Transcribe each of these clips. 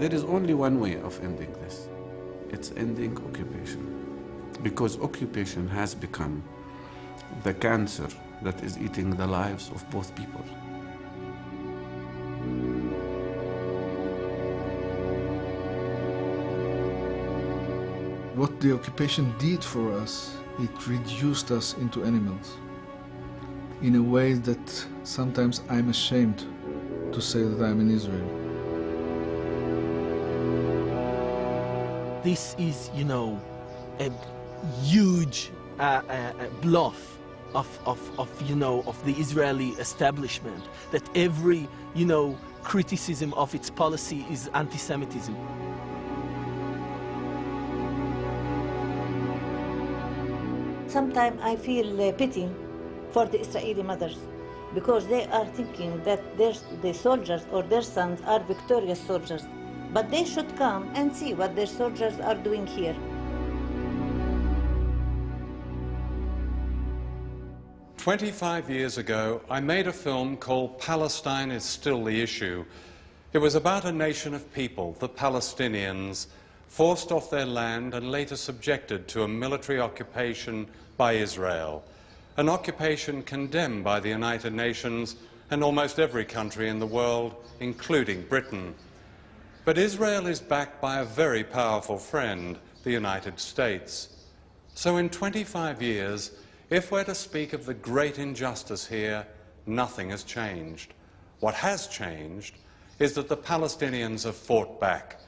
There is only one way of ending this. It's ending occupation. Because occupation has become the cancer that is eating the lives of both people. What the occupation did for us, it reduced us into animals in a way that sometimes I'm ashamed to say that I'm in Israel. This is, you know, a huge bluff of the Israeli establishment, that every, you know, criticism of its policy is anti-Semitism. Sometimes I feel pity for the Israeli mothers, because they are thinking that the soldiers or their sons are victorious soldiers. But they should come and see what their soldiers are doing here. "25 years ago, I made a film called Palestine is Still the Issue. It was about a nation of people, the Palestinians, forced off their land and later subjected to a military occupation by Israel, an occupation condemned by the United Nations and almost every country in the world, including Britain. But Israel is backed by a very powerful friend, the United States. So in 25 years, if we're to speak of the great injustice here, nothing has changed. What has changed is that the Palestinians have fought back.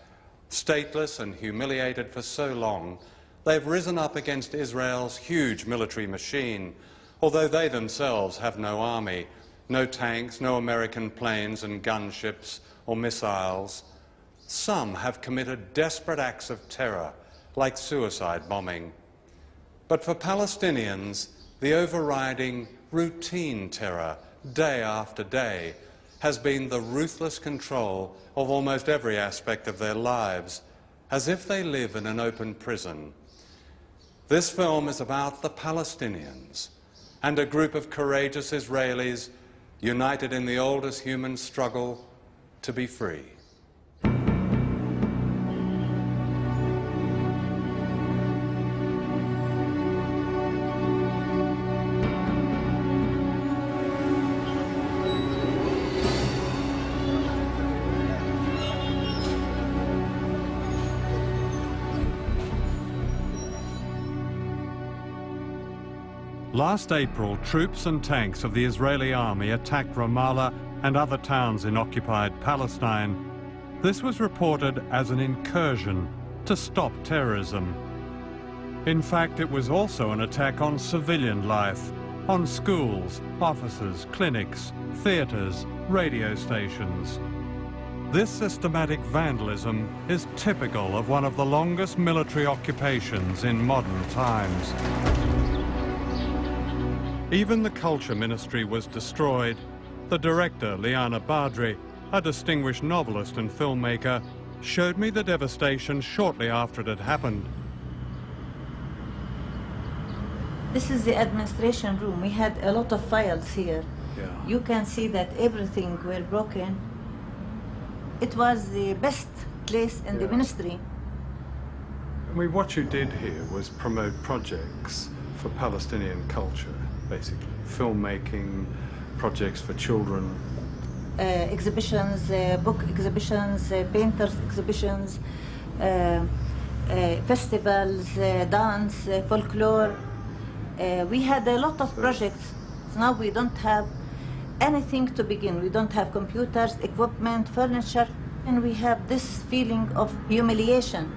Stateless and humiliated for so long, they've risen up against Israel's huge military machine, although they themselves have no army, no tanks, no American planes and gunships or missiles. Some have committed desperate acts of terror, like suicide bombing. But for Palestinians, the overriding routine terror, day after day, has been the ruthless control of almost every aspect of their lives, as if they live in an open prison. This film is about the Palestinians and a group of courageous Israelis united in the oldest human struggle to be free. Last April, troops and tanks of the Israeli army attacked Ramallah and other towns in occupied Palestine. This was reported as an incursion to stop terrorism. In fact, it was also an attack on civilian life, on schools, offices, clinics, theaters, radio stations. This systematic vandalism is typical of one of the longest military occupations in modern times. Even the Culture Ministry was destroyed. The director, Liana Badri, a distinguished novelist and filmmaker, showed me the devastation shortly after it had happened. This is the administration room. We had a lot of files here. Yeah. You can see that everything were broken. It was the best place in the ministry. I mean, what you did here was promote projects for Palestinian culture, basically. Filmmaking, projects for children. Exhibitions, book exhibitions, painters exhibitions, festivals, dance, folklore. We had a lot of projects. Now we don't have anything to begin. We don't have computers, equipment, furniture, and we have this feeling of humiliation.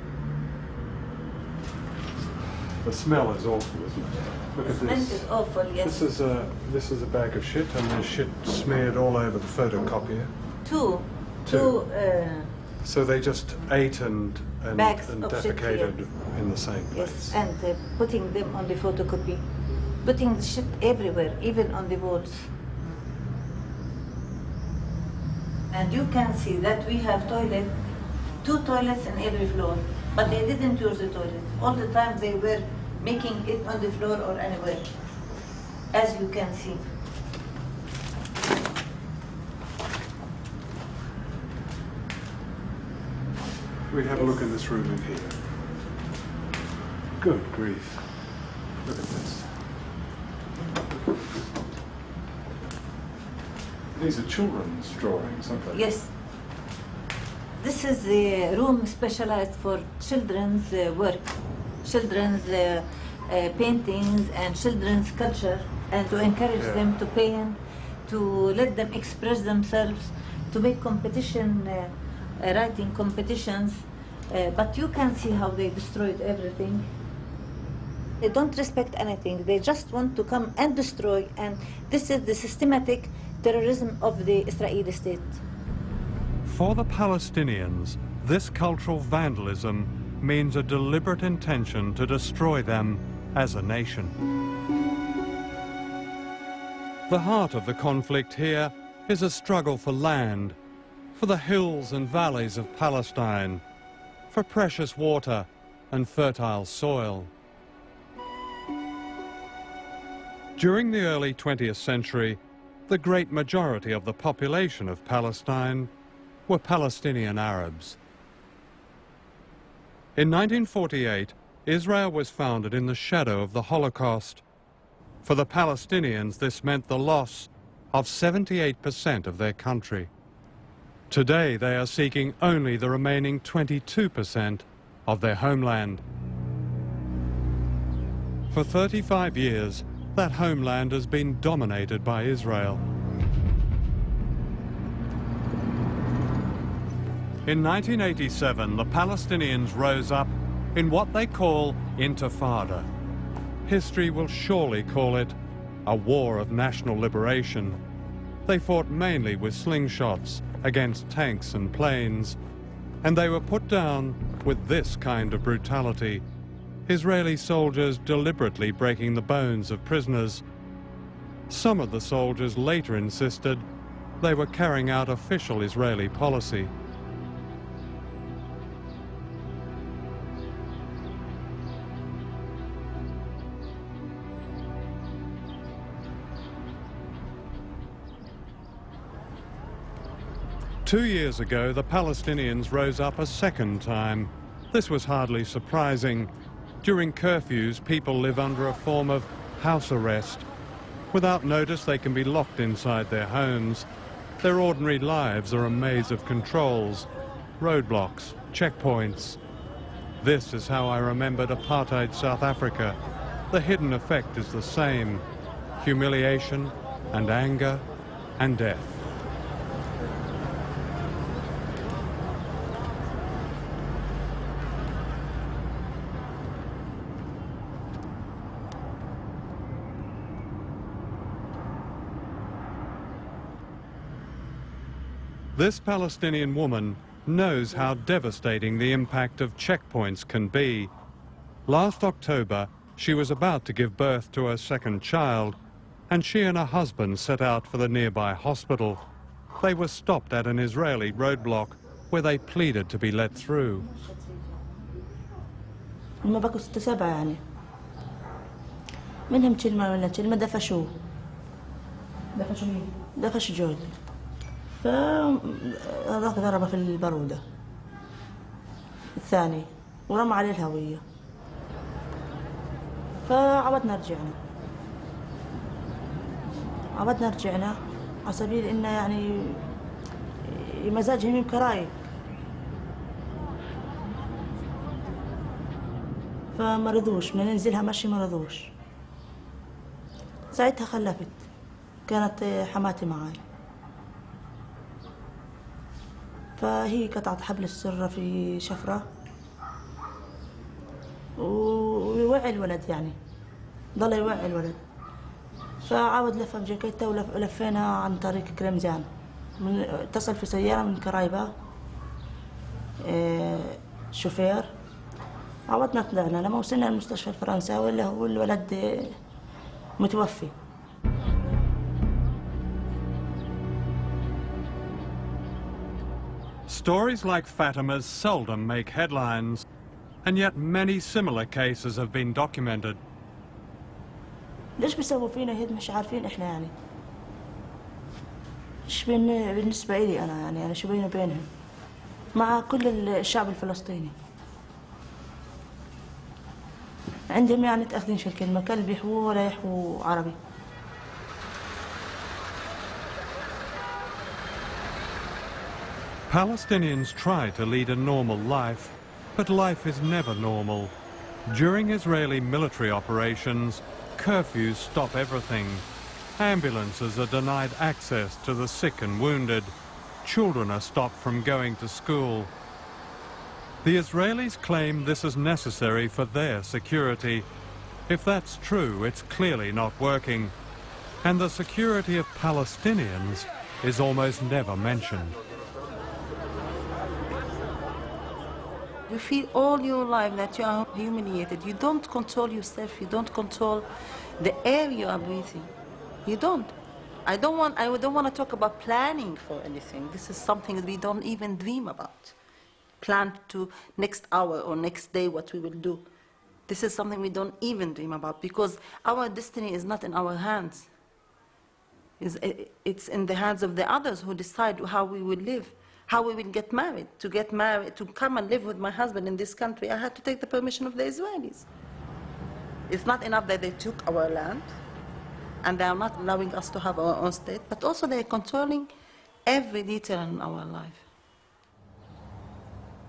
The smell is awful, isn't it? Look at this. Smell is awful, yes. This is a bag of shit, and there's shit smeared all over the photocopier. Two. So they just ate and Bags of shit defecated here. in the same Yes, place. and putting them on the photocopy. Putting the shit everywhere, even on the walls. And you can see that we have two toilets in every floor, but they didn't use the toilet. All the time they were making it on the floor or anywhere, as you can see. Can we have a look in this room in here? Good grief. Look at this. These are children's drawings, aren't they? Yes. This is a room specialized for children's work, children's paintings and children's culture, and to encourage them to paint, to let them express themselves, to make competition, writing competitions. But you can see how they destroyed everything. They don't respect anything. They just want to come and destroy, and this is the systematic terrorism of the Israeli state. For the Palestinians, this cultural vandalism means a deliberate intention to destroy them as a nation. The heart of the conflict here is a struggle for land, for the hills and valleys of Palestine, for precious water and fertile soil. During the early 20th century, the great majority of the population of Palestine were Palestinian Arabs. In 1948, Israel was founded in the shadow of the Holocaust. For the Palestinians, this meant the loss of 78% of their country. Today, they are seeking only the remaining 22% of their homeland. For 35 years, that homeland has been dominated by Israel. In 1987, the Palestinians rose up in what they call Intifada. History will surely call it a war of national liberation. They fought mainly with slingshots against tanks and planes, and they were put down with this kind of brutality. Israeli soldiers deliberately breaking the bones of prisoners. Some of the soldiers later insisted they were carrying out official Israeli policy. Two years ago, the Palestinians rose up a second time. This was hardly surprising. During curfews, people live under a form of house arrest. Without notice, they can be locked inside their homes. Their ordinary lives are a maze of controls, roadblocks, checkpoints. This is how I remembered apartheid South Africa. The hidden effect is the same: humiliation and anger and death. This Palestinian woman knows how devastating the impact of checkpoints can be. Last October, she was about to give birth to her second child, and she and her husband set out for the nearby hospital. They were stopped at an Israeli roadblock where they pleaded to be let through. ما بقوا 6 7 يعني منهم كلمة ولا كلمة دفشوه مين؟ دفش جود فهذاك ضربه في البرودة الثاني ورمى عليه الهوية فعودنا رجعنا على سبيل إنه يعني مزاجهم كرايب فما رضوش بدنا ننزلها مشي ما رضوش ساعتها خلفت كانت حماتي معاي فهي قطعت حبل السرة في شفرة ويوعي الولد يعني ضل يوعي الولد فعاود لفه بجاكيته ولفينا عن طريق كرمزان اتصل في سيارة من كرايبة شوفير عودنا طلعنا لما وصلنا المستشفى الفرنساوي اللي هو الولد متوفي. Stories like Fatima's seldom make headlines, and yet many similar cases have been documented. ليش بيسووا فينا هيك مش عارفين احنا يعني. ايش بالنسبة لي انا يعني شو بيني وبينهم. مع كل الشعب الفلسطيني. عندهم يعني تاخذين شو الكلمة، كان بيحووا ولا يحووا عربي. Palestinians try to lead a normal life, but life is never normal. During Israeli military operations, curfews stop everything. Ambulances are denied access to the sick and wounded. Children are stopped from going to school. The Israelis claim this is necessary for their security. If that's true, it's clearly not working. And the security of Palestinians is almost never mentioned. You feel all your life that you are humiliated. You don't control yourself. You don't control the air you are breathing. You don't. I don't want to talk about planning for anything. This is something that we don't even dream about. Plan to next hour or next day what we will do. This is something we don't even dream about because our destiny is not in our hands. It's in the hands of the others who decide how we will live. How we will get married. To come and live with my husband in this country, I had to take the permission of the Israelis. It's not enough that they took our land, and they are not allowing us to have our own state, but also they are controlling every detail in our life.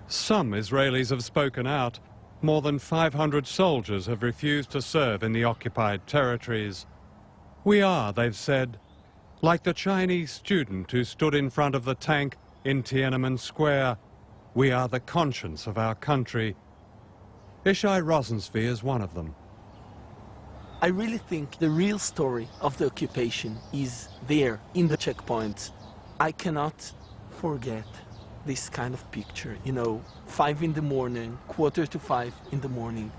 Some Israelis have spoken out. More than 500 soldiers have refused to serve in the occupied territories. We are, they've said, like the Chinese student who stood in front of the tank in Tiananmen Square. We are the conscience of our country. Ishai Rosensvee is one of them. I really think the real story of the occupation is there in the checkpoints. I cannot forget this kind of picture, 5 in the morning, 4:45 in the morning,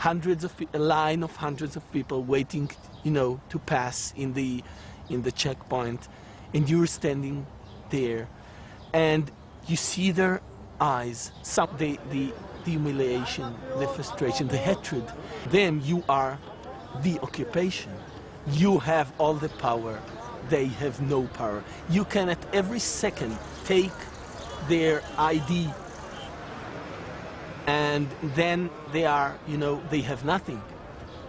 a line of hundreds of people waiting, to pass in the checkpoint, and you're standing there, and you see their eyes, the humiliation, the frustration, the hatred. Then you are the occupation. You have all the power. They have no power. You can at every second take their ID, and then they are, they have nothing,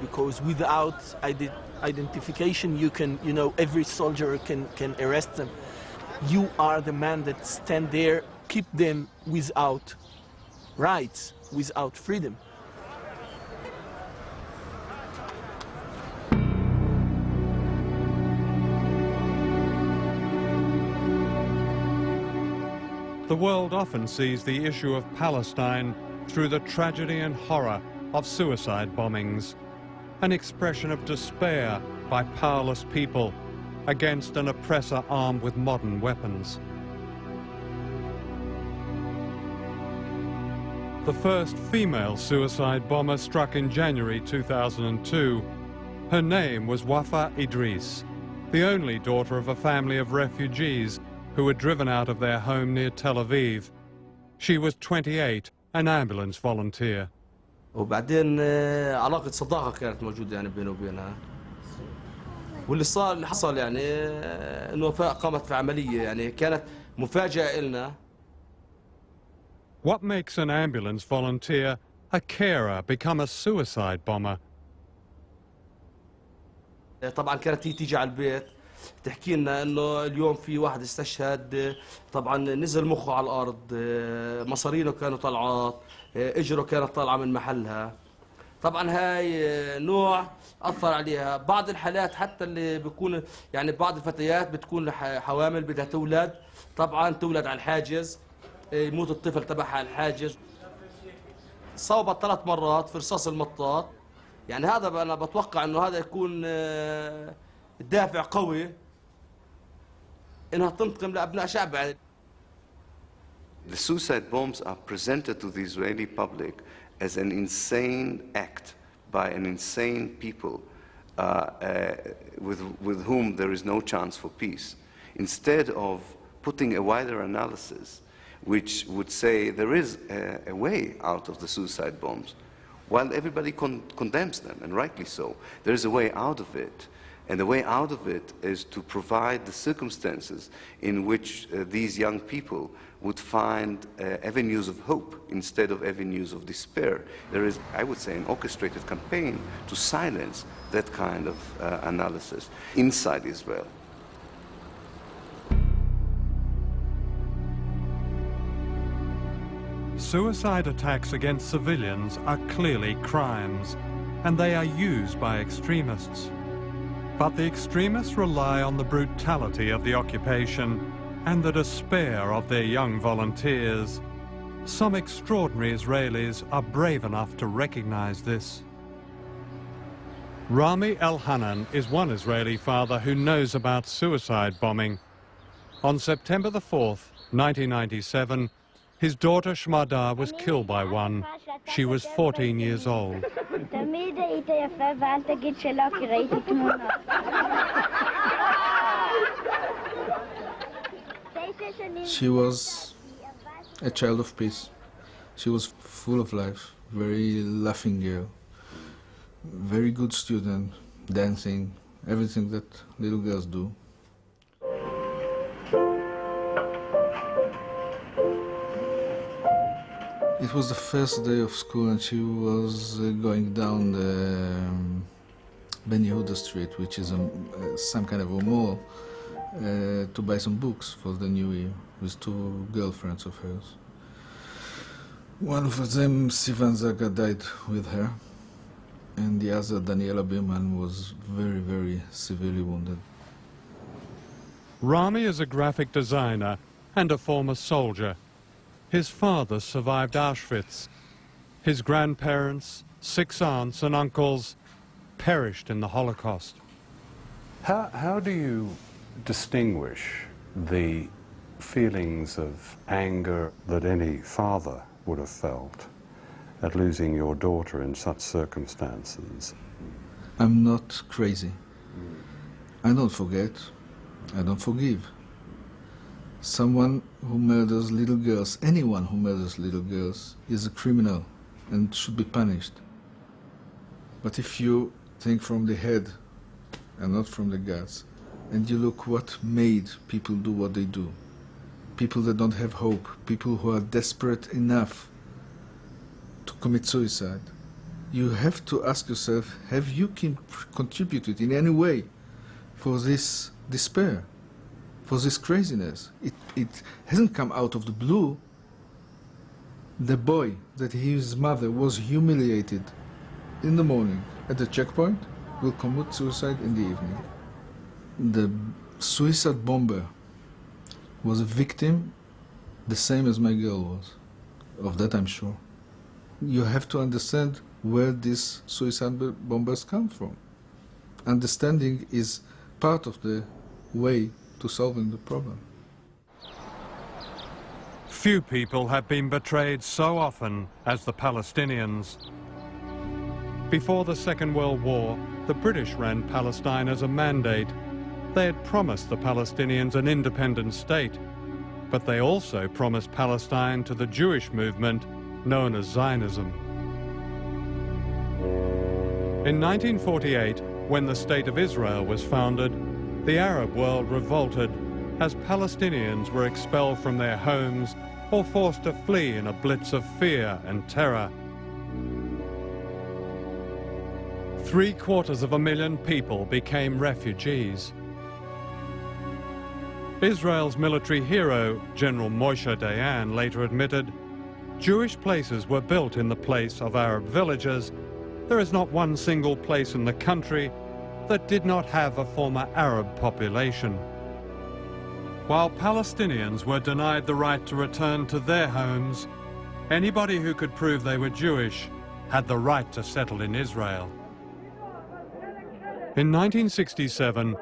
because without identification, you can, every soldier can arrest them. You are the man that stand there, keep them without rights, without freedom. The world often sees the issue of Palestine through the tragedy and horror of suicide bombings, an expression of despair by powerless people against an oppressor armed with modern weapons. The first female suicide bomber struck in January 2002. Her name was Wafa Idris, the only daughter of a family of refugees who were driven out of their home near Tel Aviv. She was 28, an ambulance volunteer. وبعدين علاقة صداقة كانت موجودة يعني بينه وبينها. اللي حصل يعني إنه وفاء قامت في عملية يعني كانت مفاجأة إلنا. What makes an ambulance volunteer, a carer, become a suicide bomber? طبعا كانت هي تيجي على البيت تحكي لنا انه اليوم في واحد استشهد، طبعا نزل مخه على الارض، مصارينه كانوا طلعات، اجره كانت طالعه من محلها. طبعا هاي نوع اثر عليها. بعض الحالات حتى اللي بيكون يعني بعض الفتيات بتكون حوامل بدها تولد، طبعا تولد على الحاجز، يموت الطفل تبعها على الحاجز. صوبت 3 مرات في رصاص المطاط. يعني هذا انا بتوقع انه هذا يكون دافع قوي انها تنتقم لابناء شعبها. The suicide bombs are presented to the Israeli public as an insane act by an insane people with whom there is no chance for peace, instead of putting a wider analysis which would say there is a way out of the suicide bombs. While everybody condemns them, and rightly so, there is a way out of it. And the way out of it is to provide the circumstances in which these young people would find avenues of hope instead of avenues of despair. There is, I would say, an orchestrated campaign to silence that kind of analysis inside Israel. Suicide attacks against civilians are clearly crimes, and they are used by extremists. But the extremists rely on the brutality of the occupation and the despair of their young volunteers. Some extraordinary Israelis are brave enough to recognize this. Rami El-Hanan is one Israeli father who knows about suicide bombing. On September the 4th, 1997, his daughter Shmada was killed by one. She was 14 years old. She was a child of peace. She was full of life, very laughing girl, very good student, dancing, everything that little girls do. It was the first day of school and she was going down the Ben Yehuda Street, which is some kind of a mall, to buy some books for the new year with two girlfriends of hers. One of them, Sivan Zaga, died with her, and the other, Daniela Birman, was very, very severely wounded. Rami is a graphic designer and a former soldier. His father survived Auschwitz. His grandparents, 6 aunts and uncles perished in the Holocaust. How do you distinguish the feelings of anger that any father would have felt at losing your daughter in such circumstances? I'm not crazy. I don't forget. I don't forgive. Someone who murders little girls, anyone who murders little girls, is a criminal and should be punished. But if you think from the head and not from the guts, and you look what made people do what they do, people that don't have hope, people who are desperate enough to commit suicide, you have to ask yourself, have you contributed in any way for this despair, for this craziness? It hasn't come out of the blue. The boy that his mother was humiliated in the morning at the checkpoint will commit suicide in the evening. The suicide bomber was a victim the same as my girl was. Of that I'm sure. You have to understand where these suicide bombers come from. Understanding is part of the way to solving the problem. Few people have been betrayed so often as the Palestinians. Before the Second World War, the British ran Palestine as a mandate. They had promised the Palestinians an independent state, but they also promised Palestine to the Jewish movement known as Zionism. In 1948, when the State of Israel was founded, the Arab world revolted as Palestinians were expelled from their homes or forced to flee in a blitz of fear and terror. 750,000 people became refugees. Israel's military hero, General Moshe Dayan, later admitted, Jewish places were built in the place of Arab villages. There is not one single place in the country that did not have a former Arab population. While Palestinians were denied the right to return to their homes, anybody who could prove they were Jewish had the right to settle in Israel. In 1967,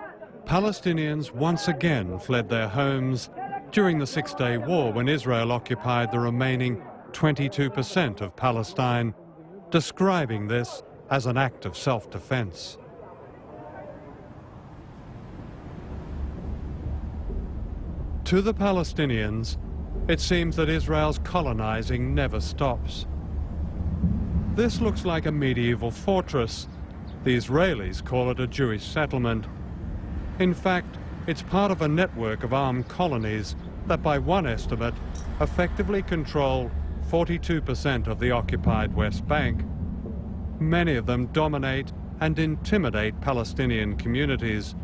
Palestinians once again fled their homes during the Six-Day War when Israel occupied the remaining 22% of Palestine, describing this as an act of self-defense. To the Palestinians, it seems that Israel's colonizing never stops. This looks like a medieval fortress. The Israelis call it a Jewish settlement. In fact, it's part of a network of armed colonies that, by one estimate, effectively control 42% of the occupied West Bank. Many of them dominate and intimidate Palestinian communities.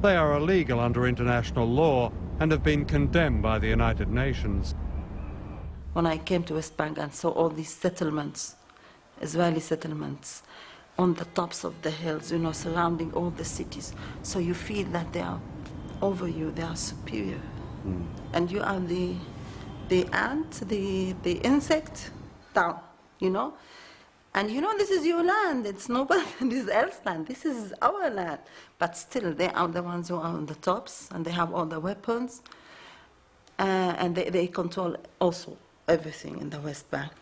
They are illegal under international law and have been condemned by the United Nations. When I came to West Bank and saw all these settlements, Israeli settlements, on the tops of the hills, you know, surrounding all the cities, so you feel that they are over you, they are superior. And you are the ant, the insect down, you know? And you know, this is your land, it's nobody else's land, this is our land. But still, they are the ones who are on the tops, and they have all the weapons, and they control also everything in the West Bank.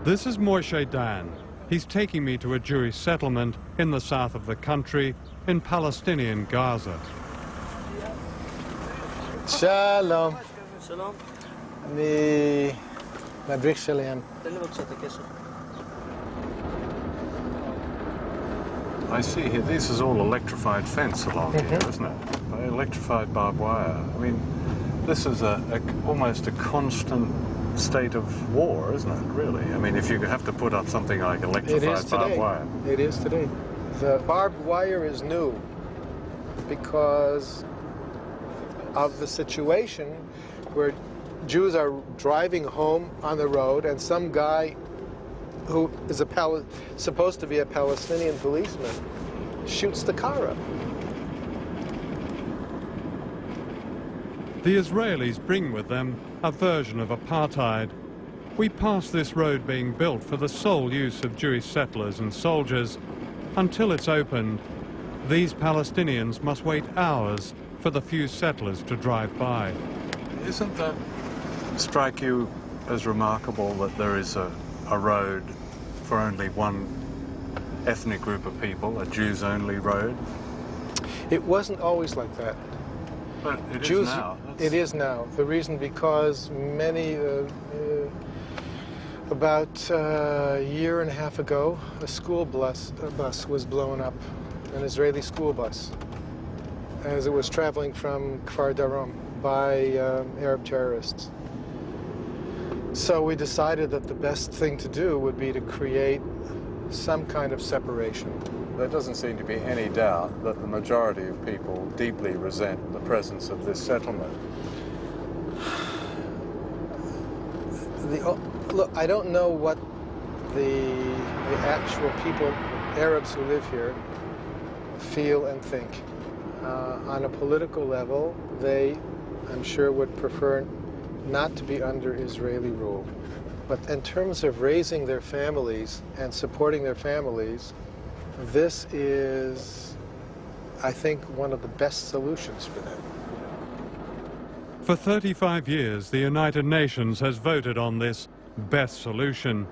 This is Moshe Dan. He's taking me to a Jewish settlement in the south of the country, in Palestinian Gaza. Shalom. Shalom. אני מדריך שלהם. תן לי בבקשה את הקשר. I see here, this is all electrified fence along here, isn't it? Electrified barbed wire. I mean, this is almost a constant state of war, isn't it, really? I mean, if you have to put up something like electrified barbed wire. It is today. The barbed wire is new because of the situation where Jews are driving home on the road and some guy who is supposed to be a Palestinian policeman shoots the car up. The Israelis bring with them a version of apartheid. We pass this road being built for the sole use of Jewish settlers and soldiers. Until it's opened, these Palestinians must wait hours for the few settlers to drive by. Isn't that strike you as remarkable that there is a road for only one ethnic group of people, a Jews-only road? It wasn't always like that. But it Jews, is now. It is now. The reason because many, about a year and a half ago, a school bus was blown up, an Israeli school bus, as it was traveling from Kfar Darom by Arab terrorists. So we decided that the best thing to do would be to create some kind of separation. There doesn't seem to be any doubt that the majority of people deeply resent the presence of this settlement. Look, I don't know what the actual people, Arabs who live here, feel and think. On a political level, they, I'm sure, would prefer not to be under Israeli rule. But in terms of raising their families and supporting their families, this is, I think, one of the best solutions for them. For 35 years, the United Nations has voted on this best solution.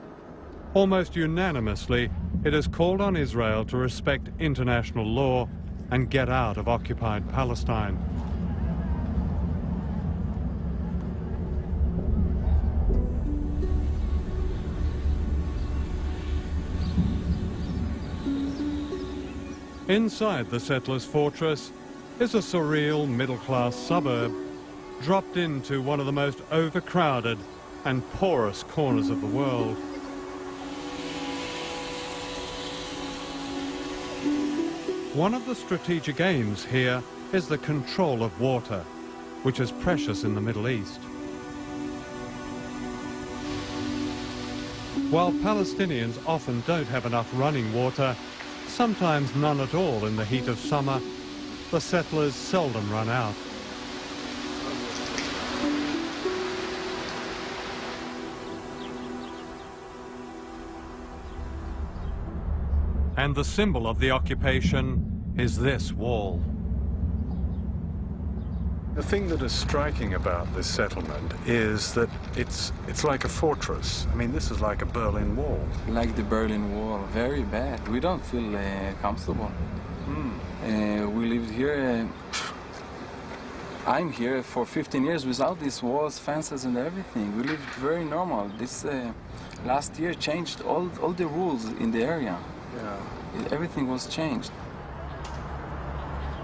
Almost unanimously, it has called on Israel to respect international law and get out of occupied Palestine. Inside the settlers' fortress is a surreal middle-class suburb, dropped into one of the most overcrowded and porous corners of the world. One of the strategic aims here is the control of water, which is precious in the Middle East. While Palestinians often don't have enough running water, sometimes none at all in the heat of summer, the settlers seldom run out. And the symbol of the occupation is this wall. The thing that is striking about this settlement is that it's like a fortress. I mean, this is like a Berlin Wall. Like the Berlin Wall, very bad. We don't feel comfortable. We lived here, I'm here for 15 years without these walls, fences and everything. We lived very normal. This last year changed all the rules in the area. Yeah. Everything was changed.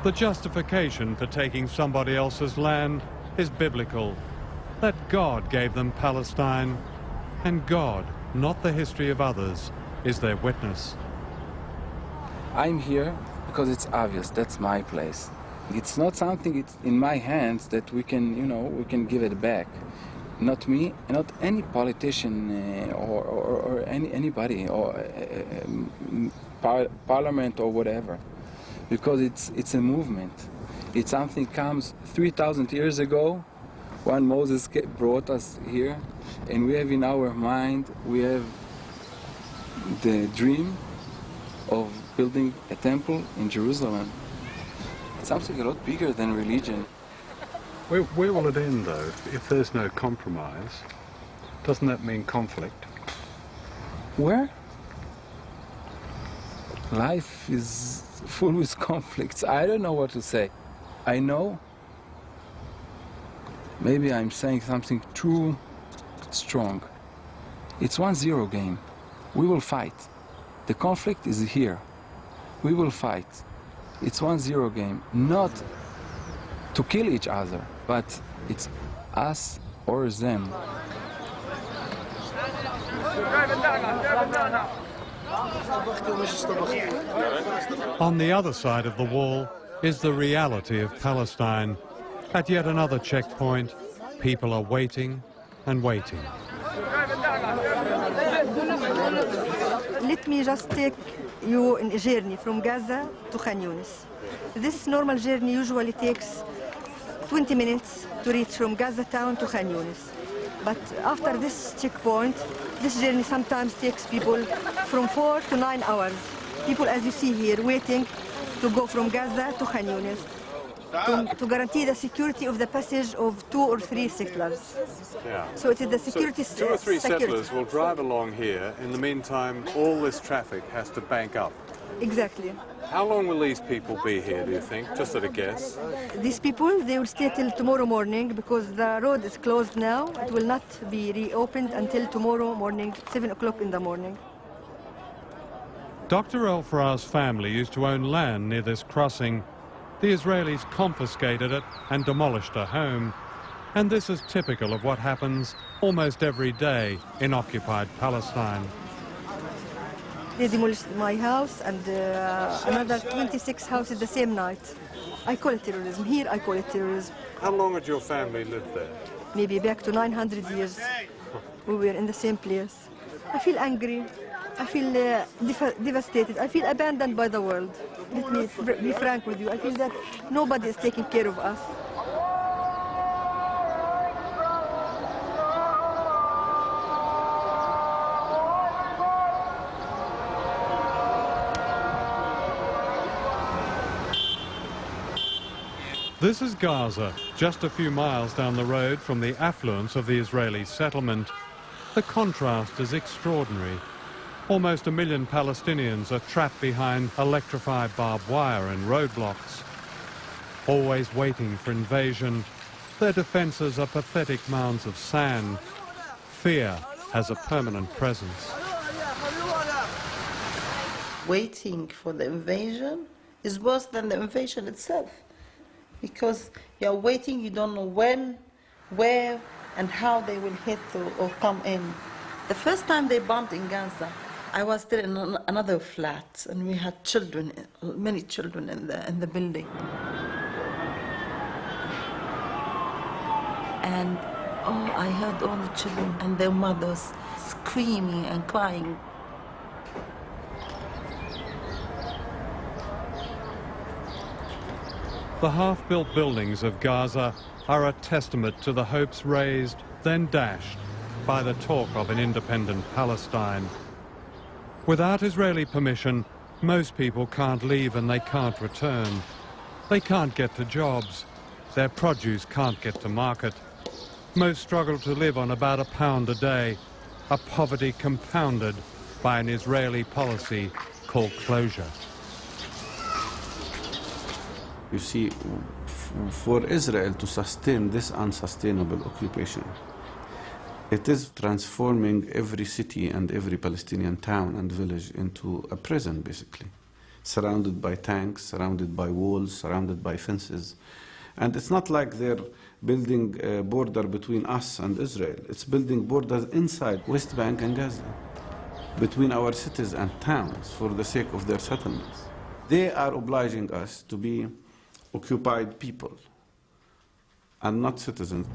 The justification for taking somebody else's land is biblical. That God gave them Palestine, and God, not the history of others, is their witness. I'm here because it's obvious, that's my place. It's not something it's in my hands that we can, we can give it back. Not me, not any politician or anybody or parliament or whatever, because it's a movement. It's something comes 3,000 years ago when Moses brought us here, and we have in our mind, we have the dream of building a temple in Jerusalem. It's something a lot bigger than religion. Where will it end, though? If there's no compromise, doesn't that mean conflict? Where? Life is full with conflicts. I don't know what to say. I know maybe I'm saying something too strong. It's 1-0 game. We will fight. The conflict is here. We will fight. It's 1-0 game. Not to kill each other, but it's us or them. On the other side of the wall is the reality of Palestine. At yet another checkpoint, people are waiting and waiting. Let me just take you in a journey from Gaza to Khan Yunis. This normal journey usually takes 20 minutes to reach from Gaza town to Khan Yunis. But after this checkpoint, this journey sometimes takes people from 4 to 9 hours. People, as you see here, waiting to go from Gaza to Khan Yunis to guarantee the security of the passage of 2 or 3 settlers. Yeah. So it is the security. So 2 or 3 settlers will drive along here. In the meantime, all this traffic has to bank up. Exactly. How long will these people be here, do you think? Just at a guess. These people, they will stay till tomorrow morning because the road is closed now. It will not be reopened until tomorrow morning, 7 o'clock in the morning. Dr. El-Farah's family used to own land near this crossing. The Israelis confiscated it and demolished a home. And this is typical of what happens almost every day in occupied Palestine. They demolished my house and another 26 houses the same night. I call it terrorism. Here I call it terrorism. How long had your family lived there? Maybe back to 900 years. We were in the same place. I feel angry. I feel devastated. I feel abandoned by the world. Let me be frank with you. I feel that nobody is taking care of us. This is Gaza, just a few miles down the road from the affluence of the Israeli settlement. The contrast is extraordinary. Almost 1 million Palestinians are trapped behind electrified barbed wire and roadblocks. Always waiting for invasion, their defences are pathetic mounds of sand. Fear has a permanent presence. Waiting for the invasion is worse than the invasion itself. Because you're waiting, you don't know when, where, and how they will hit or come in. The first time they bombed in Gaza, I was still in another flat, and we had children, many children in the building. And I heard all the children and their mothers screaming and crying. The half-built buildings of Gaza are a testament to the hopes raised, then dashed, by the talk of an independent Palestine. Without Israeli permission, most people can't leave and they can't return. They can't get to jobs. Their produce can't get to market. Most struggle to live on about £1 a day, a poverty compounded by an Israeli policy called closure. You see, for Israel to sustain this unsustainable occupation, It is transforming every city and every Palestinian town and village into a prison, basically. Surrounded by tanks, surrounded by walls, surrounded by fences. And it's not like they're building a border between us and Israel. It's building borders inside West Bank and Gaza, between our cities and towns for the sake of their settlements. They are obliging us to be occupied people and not citizens.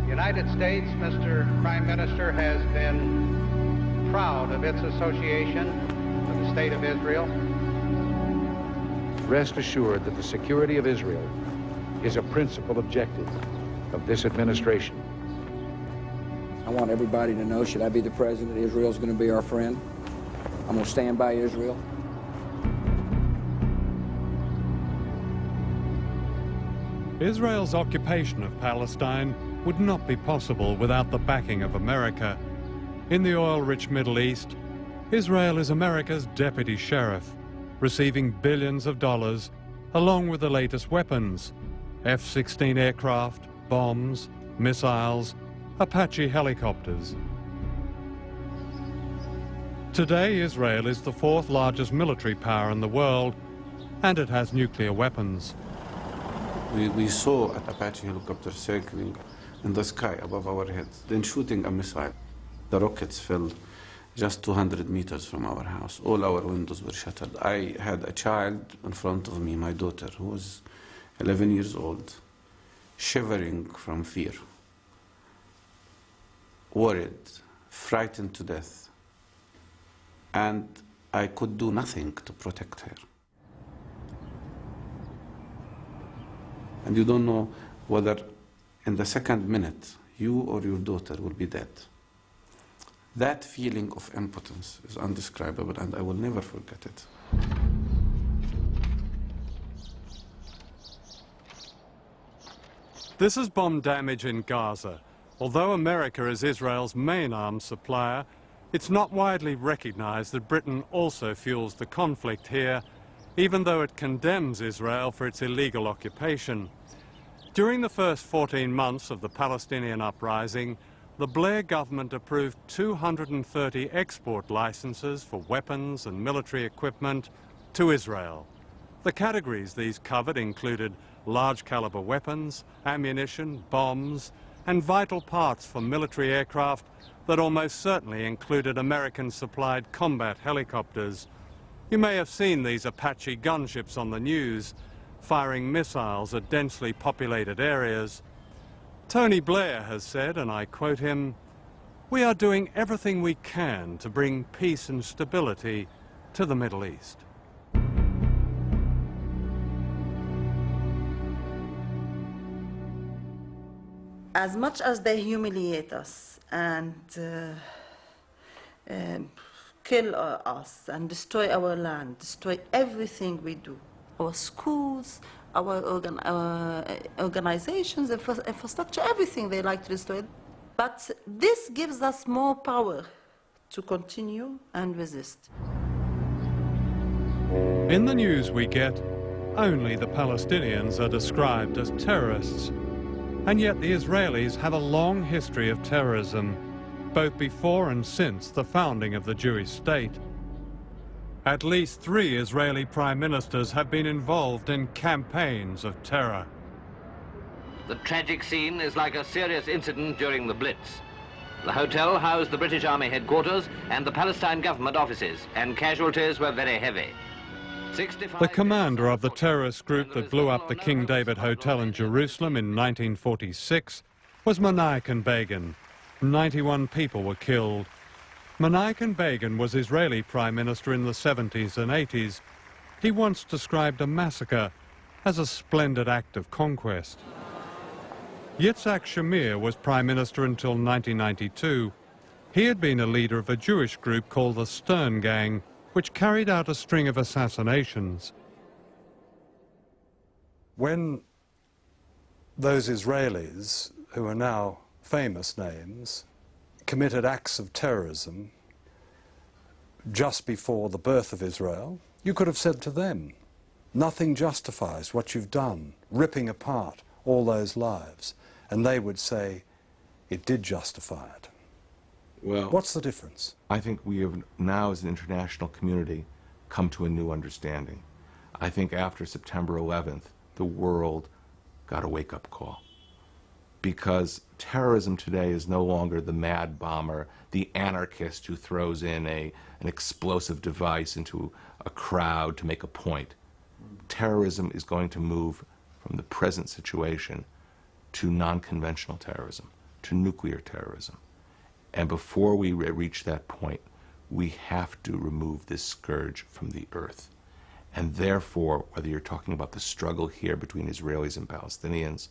The United States, Mr. Prime Minister, has been proud of its association with the State of Israel. Rest assured that the security of Israel is a principal objective of this administration. I want everybody to know, should I be the president, Israel's going to be our friend. I'm going to stand by Israel. Israel's occupation of Palestine would not be possible without the backing of America. In the oil-rich Middle East, Israel is America's deputy sheriff, receiving billions of dollars along with the latest weapons, F-16 aircraft, bombs, missiles, Apache helicopters. Today, Israel is the fourth largest military power in the world, and it has nuclear weapons. We saw an Apache helicopter circling in the sky above our heads, then shooting a missile. The rockets fell just 200 meters from our house. All our windows were shattered. I had a child in front of me, my daughter, who was 11 years old, shivering from fear, worried, frightened to death. And I could do nothing to protect her. And you don't know whether in the second minute you or your daughter will be dead. That feeling of impotence is indescribable, and I will never forget it. This is bomb damage in Gaza. Although America is Israel's main arms supplier, it's not widely recognized that Britain also fuels the conflict here, even though it condemns Israel for its illegal occupation. During the first 14 months of the Palestinian uprising, the Blair government approved 230 export licenses for weapons and military equipment to Israel. The categories these covered included large-caliber weapons, ammunition, bombs, and vital parts for military aircraft that almost certainly included American-supplied combat helicopters. You may have seen these Apache gunships on the news, firing missiles at densely populated areas. Tony Blair has said, and I quote him, "We are doing everything we can to bring peace and stability to the Middle East." As much as they humiliate us and kill us and destroy our land, destroy everything we do, our schools, our organizations, infrastructure, everything they like to destroy. But this gives us more power to continue and resist. In the news we get, only the Palestinians are described as terrorists. And yet the Israelis have a long history of terrorism, both before and since the founding of the Jewish state. At least 3 Israeli prime ministers have been involved in campaigns of terror. The tragic scene is like a serious incident during the Blitz. The hotel housed the British Army headquarters and the Palestine government offices, and casualties were very heavy. The commander of the terrorist group that blew up the King David Hotel in Jerusalem in 1946 was Menachem Begin. 91 people were killed. Menachem Begin was Israeli prime minister in the 70s and 80s. He once described a massacre as a splendid act of conquest. Yitzhak Shamir was prime minister until 1992. He had been a leader of a Jewish group called the Stern Gang, which carried out a string of assassinations. When those Israelis, who are now famous names, committed acts of terrorism just before the birth of Israel, you could have said to them, nothing justifies what you've done, ripping apart all those lives. and they would say it did justify it. Well, what's the difference? I think we have now, as an international community, come to a new understanding. I think after September 11th, the world got a wake-up call. Because terrorism today is no longer the mad bomber, the anarchist who throws in an explosive device into a crowd to make a point. Terrorism is going to move from the present situation to non-conventional terrorism, to nuclear terrorism. And before we reach that point, we have to remove this scourge from the earth. And therefore, whether you're talking about the struggle here between Israelis and Palestinians,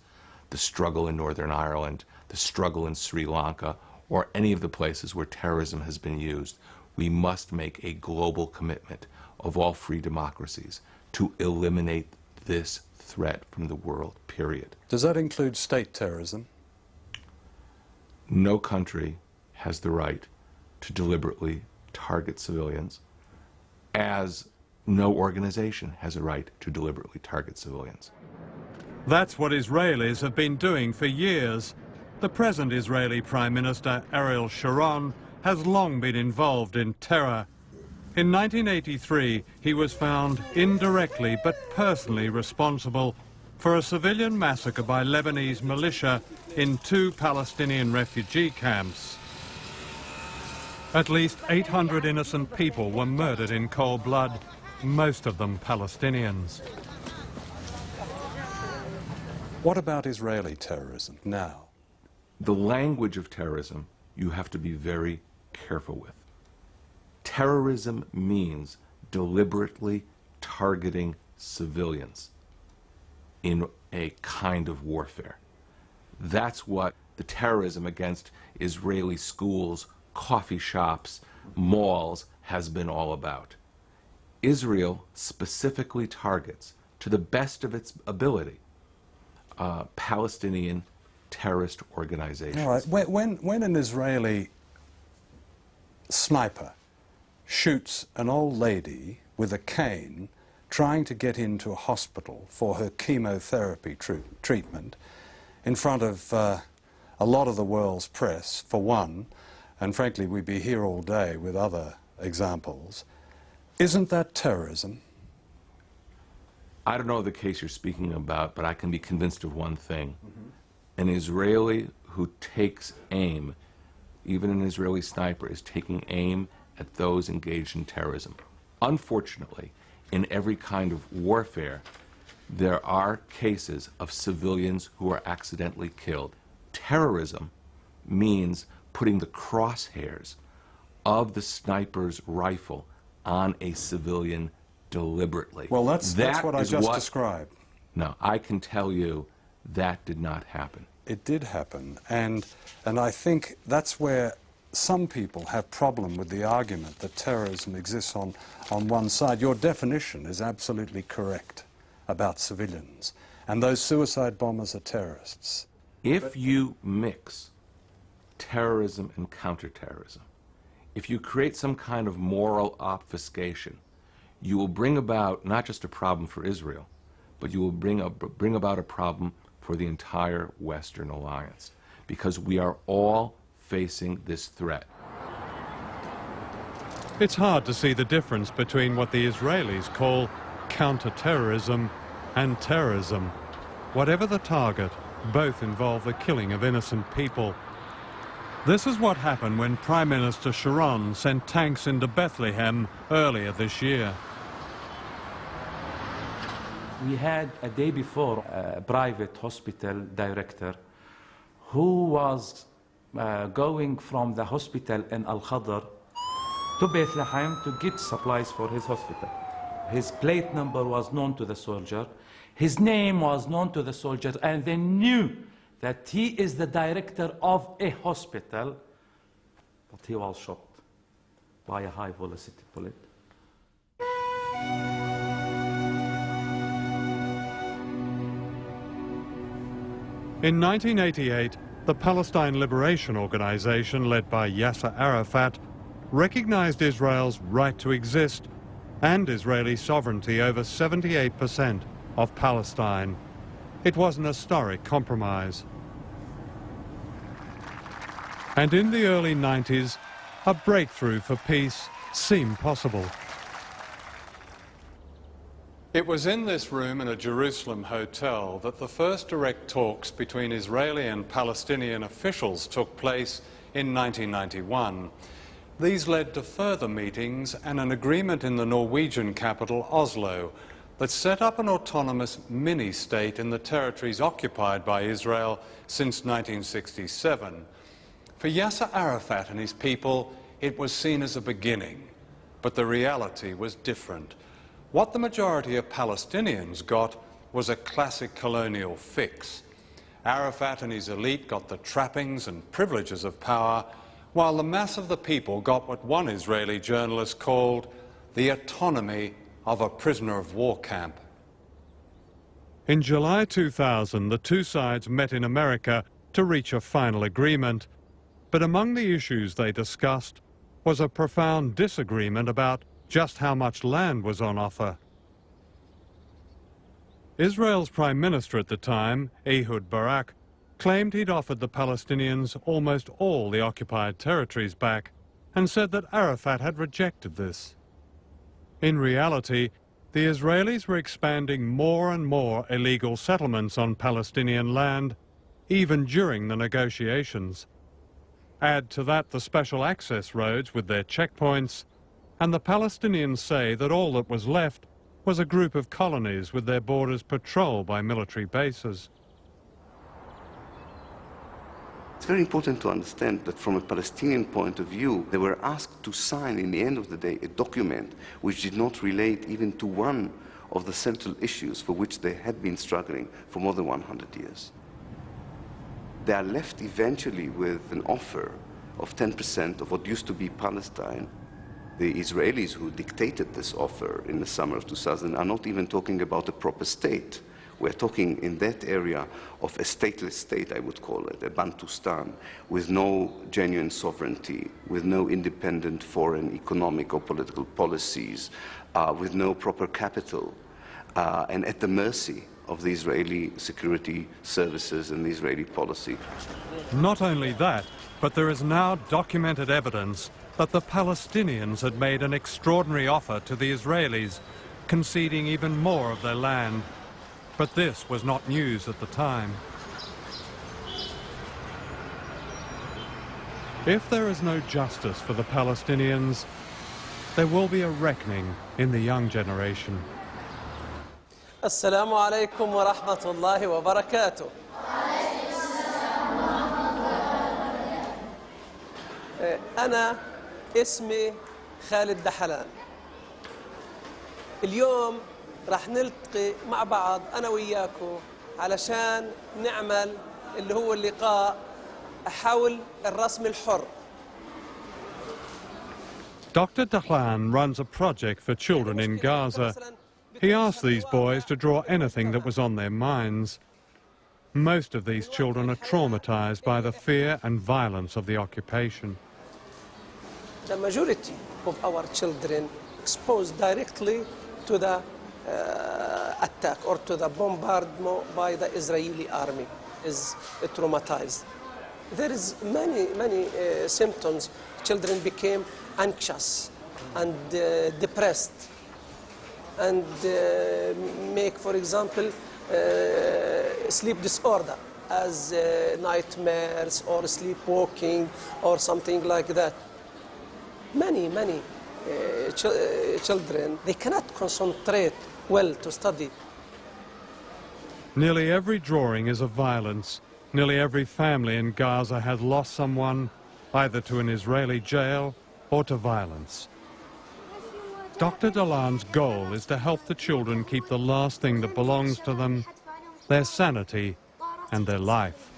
the struggle in Northern Ireland, the struggle in Sri Lanka, or any of the places where terrorism has been used, we must make a global commitment of all free democracies to eliminate this threat from the world, period. Does that include state terrorism? No country has the right to deliberately target civilians, as no organization has a right to deliberately target civilians. That's what Israelis have been doing for years. The present Israeli Prime Minister, Ariel Sharon, has long been involved in terror. In 1983, he was found indirectly but personally responsible for a civilian massacre by Lebanese militia in 2 Palestinian refugee camps. At least 800 innocent people were murdered in cold blood, most of them Palestinians. What about Israeli terrorism now? The language of terrorism you have to be very careful with. Terrorism means deliberately targeting civilians in a kind of warfare. That's what the terrorism against Israeli schools, coffee shops, malls has been all about. Israel specifically targets, to the best of its ability, Palestinian terrorist organizations. All right. When an Israeli sniper shoots an old lady with a cane trying to get into a hospital for her chemotherapy treatment in front of a lot of the world's press, for one, and frankly we'd be here all day with other examples, isn't that terrorism? I don't know the case you're speaking about, but I can be convinced of one thing. An Israeli who takes aim, even an Israeli sniper, is taking aim at those engaged in terrorism. Unfortunately, in every kind of warfare, there are cases of civilians who are accidentally killed. Terrorism means putting the crosshairs of the sniper's rifle on a civilian deliberately. Well, that's what I just described. No, I can tell you that did not happen. It did happen, and I think that's where some people have problem with the argument that terrorism exists on one side. Your definition is absolutely correct about civilians, and those suicide bombers are terrorists. If you mix terrorism and counterterrorism, if you create some kind of moral obfuscation, you will bring about not just a problem for Israel, but you will bring about a problem for the entire Western alliance, because we are all facing this threat. It's hard to see the difference between what the Israelis call counter-terrorism and terrorism. Whatever the target, both involve the killing of innocent people. This is what happened when Prime Minister Sharon sent tanks into Bethlehem earlier this year. We had a day before a private hospital director who was going from the hospital in Al-Khadr to Bethlehem to get supplies for his hospital. His plate number was known to the soldier, his name was known to the soldier, and they knew that he is the director of a hospital, but he was shot by a high-velocity bullet. In 1988, the Palestine Liberation Organization, led by Yasser Arafat, recognized Israel's right to exist and Israeli sovereignty over 78% of Palestine. It was an historic compromise. And in the early 90s, a breakthrough for peace seemed possible. It was in this room in a Jerusalem hotel that the first direct talks between Israeli and Palestinian officials took place in 1991. These led to further meetings and an agreement in the Norwegian capital, Oslo, that set up an autonomous mini-state in the territories occupied by Israel since 1967. For Yasser Arafat and his people, it was seen as a beginning, but the reality was different. What the majority of Palestinians got was a classic colonial fix. Arafat and his elite got the trappings and privileges of power, while the mass of the people got what one Israeli journalist called the autonomy of a prisoner of war camp. In July 2000, the two sides met in America to reach a final agreement, but among the issues they discussed was a profound disagreement about just how much land was on offer. Israel's Prime Minister at the time, Ehud Barak, claimed he'd offered the Palestinians almost all the occupied territories back and said that Arafat had rejected this. In reality, the Israelis were expanding more and more illegal settlements on Palestinian land, even during the negotiations. Add to that the special access roads with their checkpoints, and the Palestinians say that all that was left was a group of colonies with their borders patrolled by military bases. It's very important to understand that from a Palestinian point of view, they were asked to sign, in the end of the day, a document which did not relate even to one of the central issues for which they had been struggling for more than 100 years. They are left eventually with an offer of 10% of what used to be Palestine. The Israelis who dictated this offer in the summer of 2000 are not even talking about a proper state. We're talking in that area of a stateless state, I would call it, a Bantustan, with no genuine sovereignty, with no independent foreign economic or political policies, with no proper capital, and at the mercy of the Israeli security services and the Israeli policy. Not only that, but there is now documented evidence that the Palestinians had made an extraordinary offer to the Israelis, conceding even more of their land. But this was not news at the time. If there is no justice for the Palestinians, there will be a reckoning in the young generation. Assalamu alaikum wa rahmatullahi wa barakatuh. أنا اسمي خالد دحلان. اليوم راح نلتقي مع بعض أنا وياكم علشان نعمل اللي هو اللقاء حول الرسم الحر. Dr. Dahlan runs a project for children in Gaza. He asked these boys to draw anything that was on their minds. Most of these children are traumatized by the fear and violence of the occupation. The majority of our children exposed directly to the attack or to the bombardment by the Israeli army is traumatized. There is many symptoms. Children became anxious and depressed and make, for example, sleep disorder as nightmares or sleepwalking or something like that. Many children, they cannot concentrate well to study. Nearly every drawing is of violence. Nearly every family in Gaza has lost someone, either to an Israeli jail or to violence. Dr. Dahlan's goal is to help the children keep the last thing that belongs to them, their sanity and their life.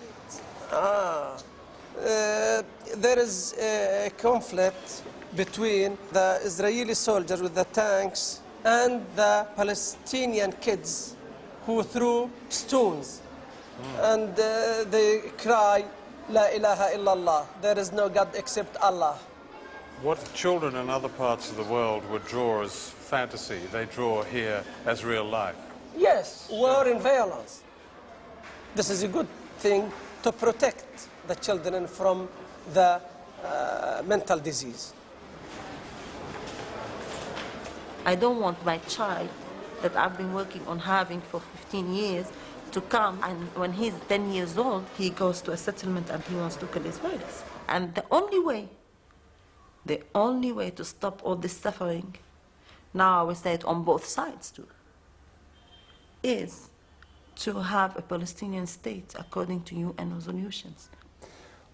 There is a conflict between the Israeli soldiers with the tanks and the Palestinian kids who threw stones. And they cry, La ilaha illallah, there is no God except Allah. What children in other parts of the world would draw as fantasy, they draw here as real life. Yes, war and violence. This is a good thing to protect the children from the mental disease. I don't want my child that I've been working on having for 15 years to come, and when he's 10 years old, he goes to a settlement and he wants to kill Israelis. And the only way to stop all this suffering, now I will say it on both sides too, is to have a Palestinian state according to UN resolutions.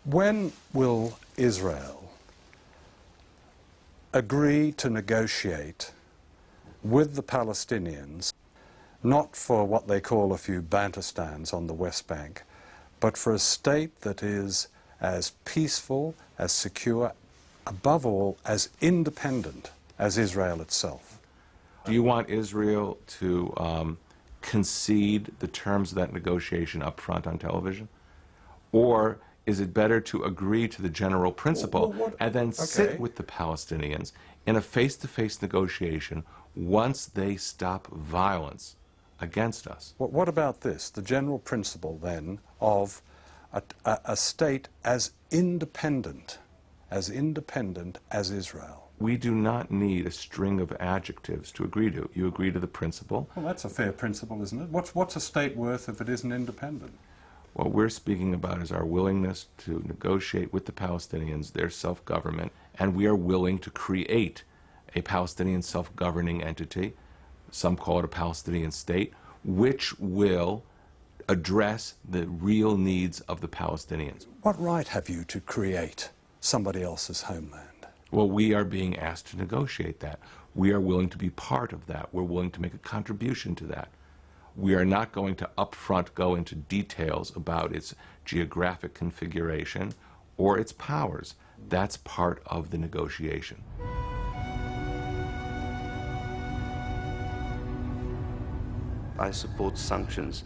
When will Israel agree to negotiate with the Palestinians, not for what they call a few bantustans on the West Bank, but for a state that is as peaceful, as secure, above all, as independent as Israel itself? Do you want Israel to concede the terms of that negotiation up front on television? Or is it better to agree to the general principle and then sit with the Palestinians in a face-to-face negotiation once they stop violence against us? What about this, the general principle then of a state as independent as Israel? We do not need a string of adjectives to agree to. You agree to the principle. Well, that's a fair principle, isn't it? What's a state worth if it isn't independent? What we're speaking about is our willingness to negotiate with the Palestinians their self-government, and we are willing to create a Palestinian self-governing entity, some call it a Palestinian state, which will address the real needs of the Palestinians. What right have you to create somebody else's homeland? Well, we are being asked to negotiate that. We are willing to be part of that. We're willing to make a contribution to that. We are not going to upfront go into details about its geographic configuration or its powers. That's part of the negotiation. I support sanctions,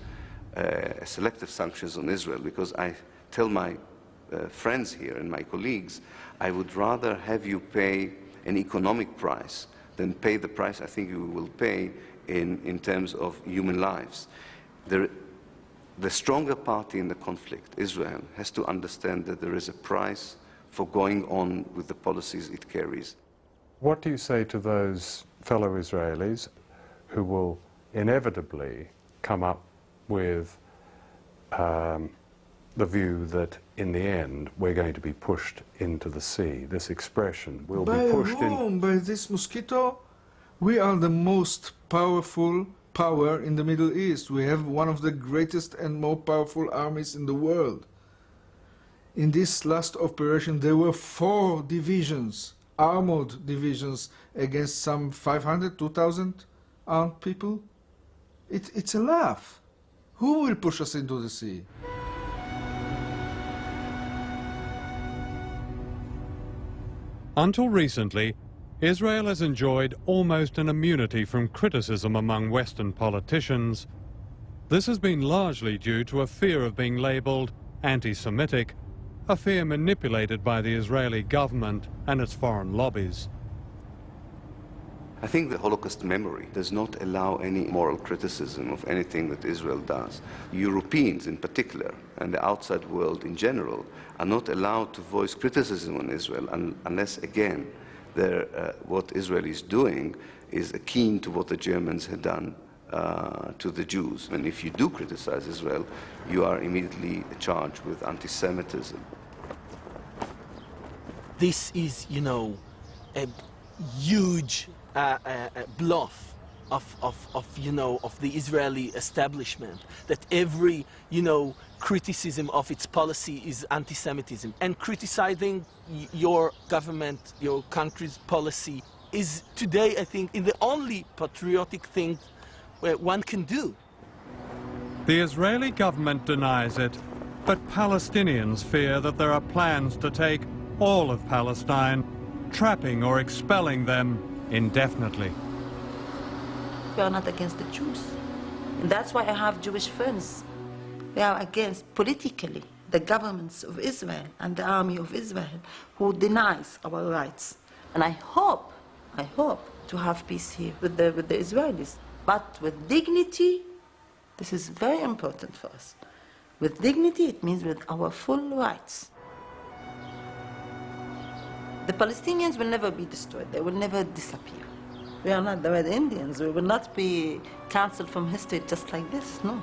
selective sanctions on Israel, because I tell my friends here and my colleagues, I would rather have you pay an economic price than pay the price I think you will pay in terms of human lives. The stronger party in the conflict, Israel, has to understand that there is a price for going on with the policies it carries. What do you say to those fellow Israelis who will inevitably come up with the view that in the end we're going to be pushed into the sea? This expression, we'll be pushed in. By this mosquito, we are the most powerful power in the Middle East. We have one of the greatest and more powerful armies in the world. In this last operation, there were 4 divisions, armored divisions, against some 500, 2,000 armed people. It's a laugh. Who will push us into the sea? Until recently, Israel has enjoyed almost an immunity from criticism among Western politicians. This has been largely due to a fear of being labelled anti-Semitic, a fear manipulated by the Israeli government and its foreign lobbies. I think the Holocaust memory does not allow any moral criticism of anything that Israel does. Europeans in particular, and the outside world in general, are not allowed to voice criticism on Israel unless, again, what Israel is doing is akin to what the Germans had done to the Jews. And if you do criticize Israel, you are immediately charged with anti-Semitism. This is, a huge bluff of the Israeli establishment, that every, criticism of its policy is anti-Semitism. And criticizing your government, your country's policy is today, I think, the only patriotic thing one can do. The Israeli government denies it, but Palestinians fear that there are plans to take all of Palestine, trapping or expelling them indefinitely. We are not against the Jews. And that's why I have Jewish friends. We are against, politically, the governments of Israel and the army of Israel who denies our rights. And I hope to have peace here with the Israelis. But with dignity, this is very important for us. With dignity, it means with our full rights. The Palestinians will never be destroyed. They will never disappear. We are not the Red Indians. We will not be cancelled from history just like this, no.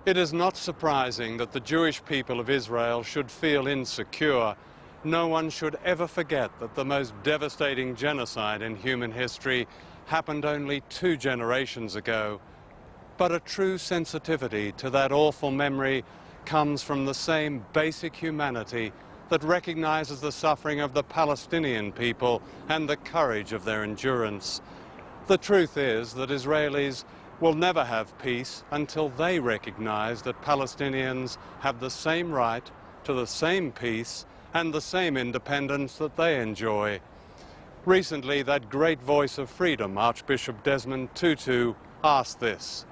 It is not surprising that the Jewish people of Israel should feel insecure. No one should ever forget that the most devastating genocide in human history happened only 2 generations ago. But a true sensitivity to that awful memory comes from the same basic humanity that recognizes the suffering of the Palestinian people and the courage of their endurance. The truth is that Israelis will never have peace until they recognize that Palestinians have the same right to the same peace and the same independence that they enjoy. Recently, that great voice of freedom, Archbishop Desmond Tutu, asked this: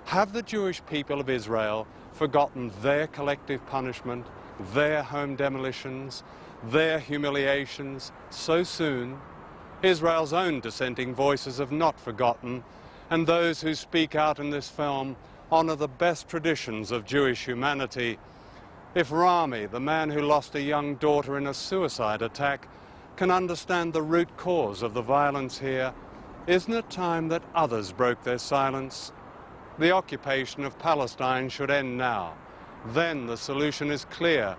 have the Jewish people of Israel forgotten their collective punishment, their home demolitions, their humiliations so soon? Israel's own dissenting voices have not forgotten, and those who speak out in this film honor the best traditions of Jewish humanity. If Rami, the man who lost a young daughter in a suicide attack, can understand the root cause of the violence here, isn't it time that others broke their silence? The occupation of Palestine should end now. Then the solution is clear: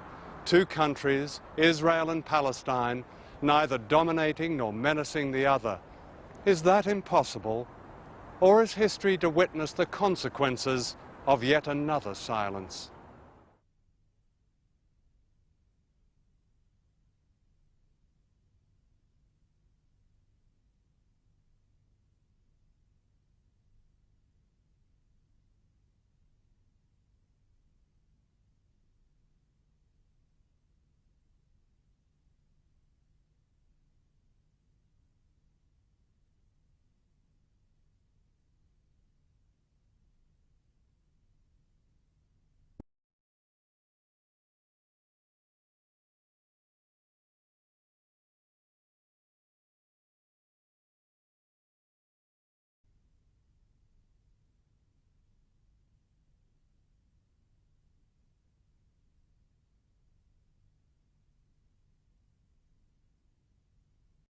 2 countries, Israel and Palestine, neither dominating nor menacing the other. Is that impossible? Or is history to witness the consequences of yet another silence?